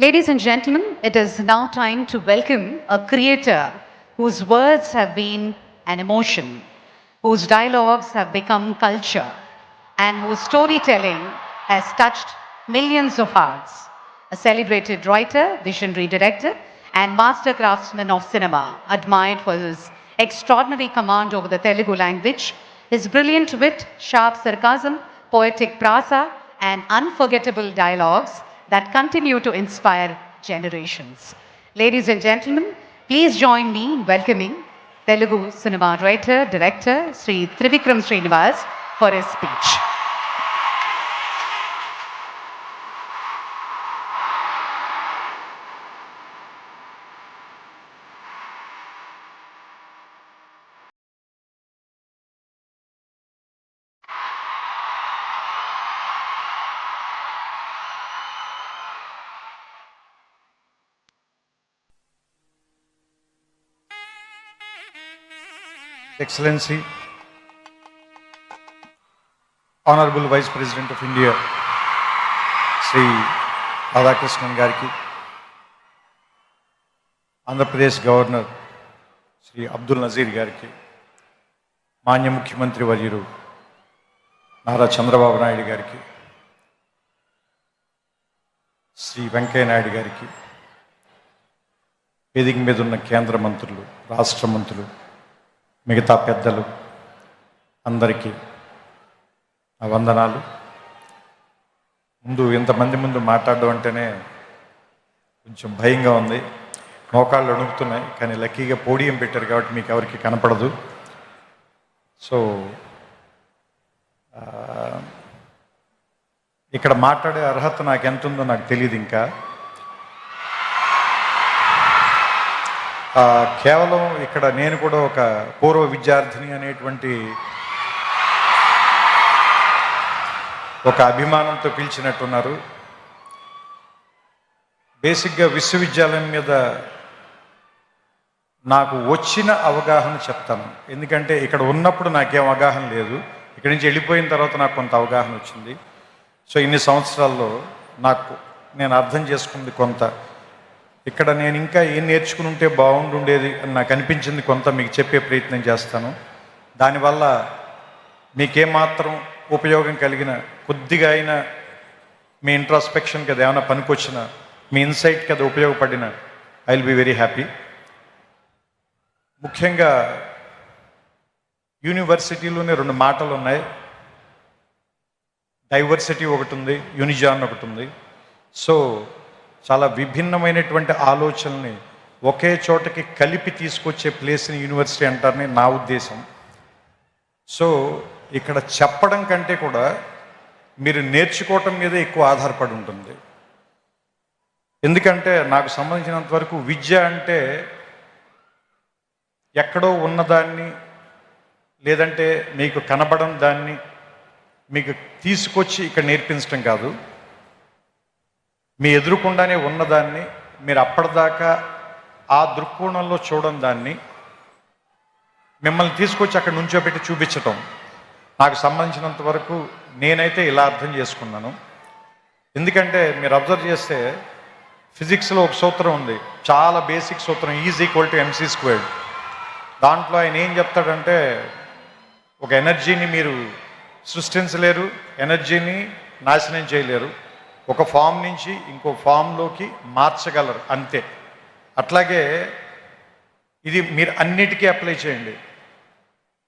Ladies and gentlemen, it is now time to welcome a creator whose words have been an emotion, whose dialogues have become culture, and whose storytelling has touched millions of hearts. A celebrated writer, visionary director, and master craftsman of cinema, admired for his extraordinary command over the Telugu language, his brilliant wit, sharp sarcasm, poetic prasa, and unforgettable dialogues that continue to inspire generations. Ladies and gentlemen, please join me in welcoming Telugu cinema writer, director Sri Trivikram Srinivas for his speech. Excellency, Honorable Vice President of India, Sri Radhakrishnan Gariki, Andhra Pradesh Governor, Sri Abdul Nazir Gariki, Manya Mukhyamantri Varyaru, Nara Chandrababu Naidu Gariki, Sri Venkaiah Naidu Gariki, వేదిక మీద ఉన్న కేంద్ర మంత్రులు, రాష్ట్ర మంత్రులు, మిగతా పెద్దలు అందరికీ నా వందనాలు. ఇంతమంది ముందు మాట్లాడడం అంటేనే కొంచెం భయంగా ఉంది, మోకాళ్ళు వణుకుతున్నాయి. కానీ లక్కీగా పోడియం పెట్టారు కాబట్టి మీకు ఎవరికి కనపడదు. సో ఇక్కడ మాట్లాడే అర్హత నాకు ఎంత ఉందో నాకు తెలియదు. ఇంకా కేవలం ఇక్కడ నేను కూడా ఒక పూర్వ విద్యార్థిని అనేటువంటి ఒక అభిమానంతో పిలిచినట్టున్నారు. బేసిక్గా విశ్వవిద్యాలయం మీద నాకు వచ్చిన అవగాహన చెప్తాను. ఎందుకంటే ఇక్కడ ఉన్నప్పుడు నాకేం అవగాహన లేదు, ఇక్కడి నుంచి వెళ్ళిపోయిన తర్వాత నాకు కొంత అవగాహన వచ్చింది. సో ఇన్ని సంవత్సరాల్లో నేను అర్థం చేసుకుంది కొంత. ఇక్కడ నేను ఇంకా ఏం నేర్చుకుని ఉంటే బాగుండుండేది అని నాకు అనిపించింది కొంత మీకు చెప్పే ప్రయత్నం చేస్తాను. దానివల్ల మీకేమాత్రం ఉపయోగం కలిగిన, కొద్దిగా అయినా మీ ఇంట్రాస్పెక్షన్కి అది ఏమైనా పనికొచ్చిన, మీ ఇన్సైట్కి అది ఉపయోగపడిన, I will be very happy. ముఖ్యంగా యూనివర్సిటీలోనే రెండు మాటలు ఉన్నాయి. డైవర్సిటీ ఒకటి ఉంది, యూనిజాన్ ఒకటి ఉంది. సో చాలా విభిన్నమైనటువంటి ఆలోచనల్ని ఒకే చోటకి కలిపి తీసుకొచ్చే ప్లేస్ని యూనివర్సిటీ అంటారని నా ఉద్దేశం. సో ఇక్కడ చెప్పడం కంటే కూడా మీరు నేర్చుకోవటం మీద ఎక్కువ ఆధారపడి ఉంటుంది. ఎందుకంటే నాకు సంబంధించినంత వరకు విద్య అంటే ఎక్కడో ఉన్నదాన్ని, లేదంటే మీకు కనబడని దాన్ని మీకు తీసుకొచ్చి ఇక్కడ నేర్పించడం కాదు. మీ ఎదురుకుండానే ఉన్నదాన్ని మీరు అప్పటిదాకా ఆ దృక్కోణంలో చూడని దాన్ని మిమ్మల్ని తీసుకొచ్చి అక్కడ నుంచోబెట్టి చూపించటం నాకు సంబంధించినంత వరకు నేనైతే ఇలా అర్థం చేసుకున్నాను. ఎందుకంటే మీరు అబ్జర్వ్ చేస్తే ఫిజిక్స్లో ఒక సూత్రం ఉంది, చాలా బేసిక్ సూత్రం, E=mc². దాంట్లో ఆయన ఏం చెప్తాడంటే, ఒక ఎనర్జీని మీరు సృష్టించలేరు, ఎనర్జీని నాశనం చేయలేరు, ఒక ఫామ్ నుంచి ఇంకో ఫామ్లోకి మార్చగలరు అంతే. అట్లాగే ఇది మీరు అన్నిటికీ అప్లై చేయండి.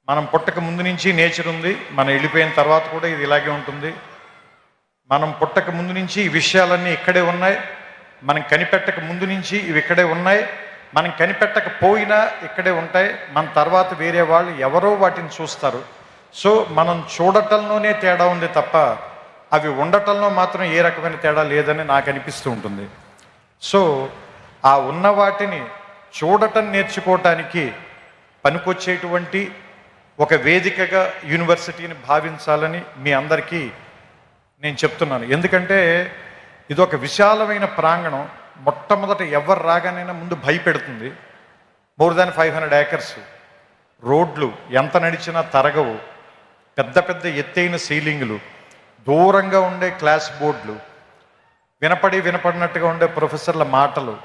మనం పుట్టక ముందు నుంచి నేచర్ ఉంది, మనం వెళ్ళిపోయిన తర్వాత కూడా ఇది ఇలాగే ఉంటుంది. మనం పుట్టక ముందు నుంచి ఈ విషయాలన్నీ ఇక్కడే ఉన్నాయి, మనం కనిపెట్టక ముందు నుంచి ఇవి ఇక్కడే ఉన్నాయి, మనం కనిపెట్టకపోయినా ఇక్కడే ఉంటాయి. మన తర్వాత వేరే వాళ్ళు ఎవరో వాటిని చూస్తారు. సో మనం చూడటంలోనే తేడా ఉంది తప్ప అవి ఉండటంలో మాత్రం ఏ రకమైన తేడా లేదని నాకు అనిపిస్తూ ఉంటుంది. సో ఆ ఉన్న వాటిని చూడటం నేర్చుకోవటానికి పనికొచ్చేటువంటి ఒక వేదికగా యూనివర్సిటీని భావించాలని మీ అందరికీ నేను చెప్తున్నాను. ఎందుకంటే ఇది ఒక విశాలమైన ప్రాంగణం. మొట్టమొదట ఎవరు రాగానైనా ముందు భయపెడుతుంది. మోర్ దాన్ 500 acres, రోడ్లు ఎంత నడిచినా తరగవు, పెద్ద పెద్ద ఎత్తైన సీలింగులు, దూరంగా ఉండే క్లాస్ బోర్డులు, వినపడినట్టుగా ఉండే ప్రొఫెసర్ల మాటలు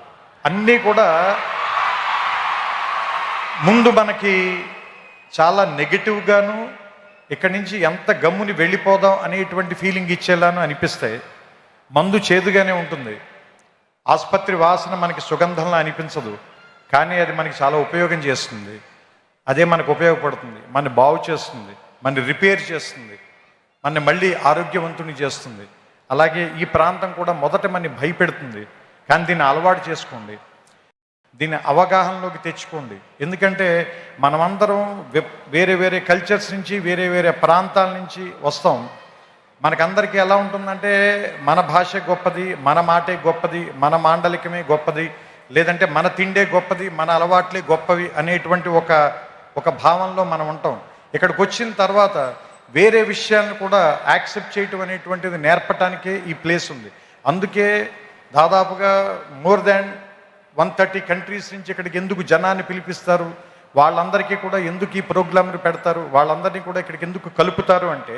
అన్నీ కూడా ముందు మనకి చాలా నెగిటివ్గాను ఇక్కడి నుంచి ఎంత గమ్ముని వెళ్ళిపోదాం అనేటువంటి ఫీలింగ్ ఇచ్చేలాను అనిపిస్తాయి. మందు చేదుగానే ఉంటుంది, ఆసుపత్రి వాసన మనకి సుగంధంలా అనిపించదు, కానీ అది మనకి చాలా ఉపయోగం చేస్తుంది. అదే మనకు ఉపయోగపడుతుంది, మన బాగు చేస్తుంది, మన రిపేర్ చేస్తుంది, మన మళ్ళీ ఆరోగ్యవంతుని చేస్తుంది. అలాగే ఈ ప్రాంతం కూడా మొదట మనని భయపెడుతుంది, కానీ దీన్ని అలవాటు చేసుకోండి, దీన్ని అవగాహనలోకి తెచ్చుకోండి. ఎందుకంటే మనమందరం వేరే వేరే కల్చర్స్ నుంచి వేరే వేరే ప్రాంతాల నుంచి వస్తాం. మనకందరికీ ఎలా ఉంటుందంటే మన భాష గొప్పది, మన మాటే గొప్పది, మన మాండలికమే గొప్పది, లేదంటే మన తిండే గొప్పది, మన అలవాట్లే గొప్పవి అనేటువంటి ఒక భావంలో మనం ఉంటాం. ఇక్కడికి వచ్చిన తర్వాత వేరే విషయాలను కూడా యాక్సెప్ట్ చేయటం అనేటువంటిది నేర్పటానికే ఈ ప్లేస్ ఉంది. అందుకే దాదాపుగా మోర్ దాన్ 130 కంట్రీస్ నుంచి ఇక్కడికి ఎందుకు జనాన్ని పిలిపిస్తారు, వాళ్ళందరికీ కూడా ఎందుకు ఈ ప్రోగ్రాంలు పెడతారు, వాళ్ళందరినీ కూడా ఇక్కడికి ఎందుకు కలుపుతారు అంటే,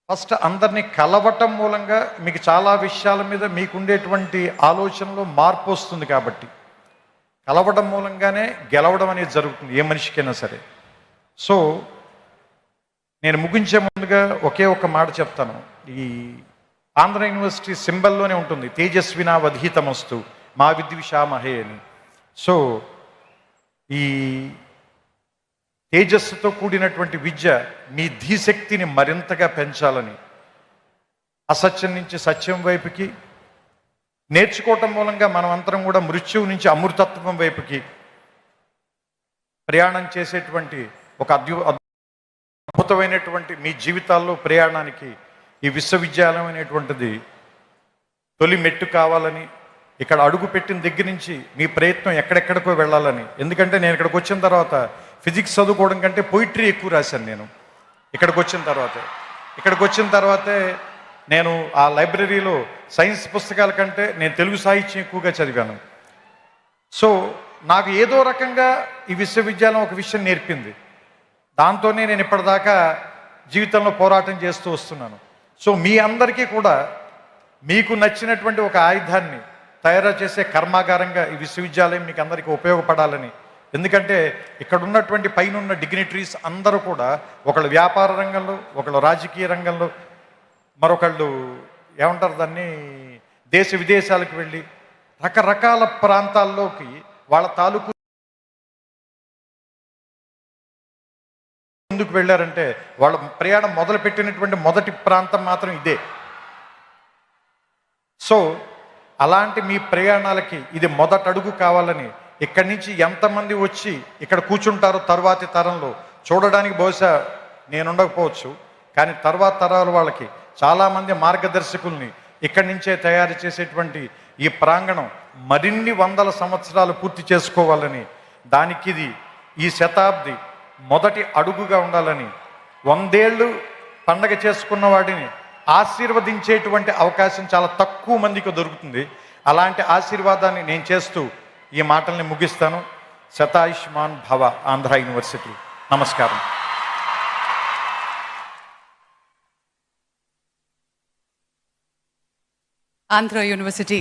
ఫస్ట్ అందరినీ కలవటం మూలంగా మీకు చాలా విషయాల మీద మీకుండేటువంటి ఆలోచనలో మార్పు వస్తుంది. కాబట్టి కలవడం మూలంగానే గెలవడం అనేది జరుగుతుంది ఏ మనిషికైనా సరే. సో నేను ముగించే ముందుగా ఒకే ఒక మాట చెప్తాను. ఈ ఆంధ్ర యూనివర్సిటీ సింబల్లోనే ఉంటుంది, తేజస్వినా వధీతమస్తు మా విద్విషామహే అని. సో ఈ తేజస్సుతో కూడినటువంటి విద్య మీ ధీశక్తిని మరింతగా పెంచాలని, అసత్యం నుంచి సత్యం వైపుకి నేర్చుకోవటం మూలంగా మనం అందరం కూడా మృత్యువు నుంచి అమృతత్వం వైపుకి ప్రయాణం చేసేటువంటి ఒక అద్భుతమైనటువంటి మీ జీవితాల్లో ప్రయాణానికి ఈ విశ్వవిద్యాలయం అనేటువంటిది తొలి మెట్టు కావాలని, ఇక్కడ అడుగు పెట్టిన దగ్గర నుంచి మీ ప్రయత్నం ఎక్కడెక్కడికో వెళ్ళాలని. ఎందుకంటే నేను ఇక్కడికి వచ్చిన తర్వాత ఫిజిక్స్ చదువుకోవడం కంటే పొయిట్రీ ఎక్కువ రాశాను నేను. ఇక్కడికి వచ్చిన తర్వాతే నేను ఆ లైబ్రరీలో సైన్స్ పుస్తకాల కంటే నేను తెలుగు సాహిత్యం ఎక్కువగా చదివాను. సో నాకు ఏదో రకంగా ఈ విశ్వవిద్యాలయం ఒక విషయం నేర్పింది. దాంతోనే నేను ఇప్పటిదాకా జీవితంలో పోరాటం చేస్తూ వస్తున్నాను. సో మీ అందరికీ కూడా మీకు నచ్చినటువంటి ఒక ఆయుధాన్ని తయారు చేసే కర్మాగారంగా ఈ విశ్వవిద్యాలయం మీకు అందరికీ ఉపయోగపడాలని. ఎందుకంటే ఇక్కడ ఉన్నటువంటి పైన ఉన్న డిగ్నిటరీస్ అందరూ కూడా ఒకళ్ళు వ్యాపార రంగంలో, ఒకళ్ళు రాజకీయ రంగంలో, మరొకళ్ళు ఏమంటారు దాన్ని దేశ విదేశాలకు వెళ్ళి రకరకాల ప్రాంతాల్లోకి వాళ్ళ తాలూకు ఎందుకు వెళ్ళారంటే వాళ్ళ ప్రయాణం మొదలుపెట్టినటువంటి మొదటి ప్రాంతం మాత్రం ఇదే. సో అలాంటి మీ ప్రయాణాలకి ఇది మొదటి అడుగు కావాలని, ఇక్కడి నుంచి ఎంతమంది వచ్చి ఇక్కడ కూర్చుంటారో తర్వాతి తరంలో చూడడానికి బహుశా నేను ఉండకపోవచ్చు, కానీ తర్వాత తరాల వాళ్ళకి చాలామంది మార్గదర్శకుల్ని ఇక్కడి నుంచే తయారు చేసేటువంటి ఈ ప్రాంగణం మరిన్ని వందల సంవత్సరాలు పూర్తి చేసుకోవాలని, దానికి ఇది ఈ శతాబ్ది మొదటి అడుగుగా ఉండాలని, 100 ఏళ్ళు పండగ చేసుకున్న వాడిని ఆశీర్వదించేటువంటి అవకాశం చాలా తక్కువ మందికి దొరుకుతుంది. అలాంటి ఆశీర్వాదాన్ని నేను చేస్తూ ఈ మాటల్ని ముగిస్తాను. శతాయుష్మాన్ భవ ఆంధ్ర యూనివర్సిటీ. నమస్కారం. Andhra University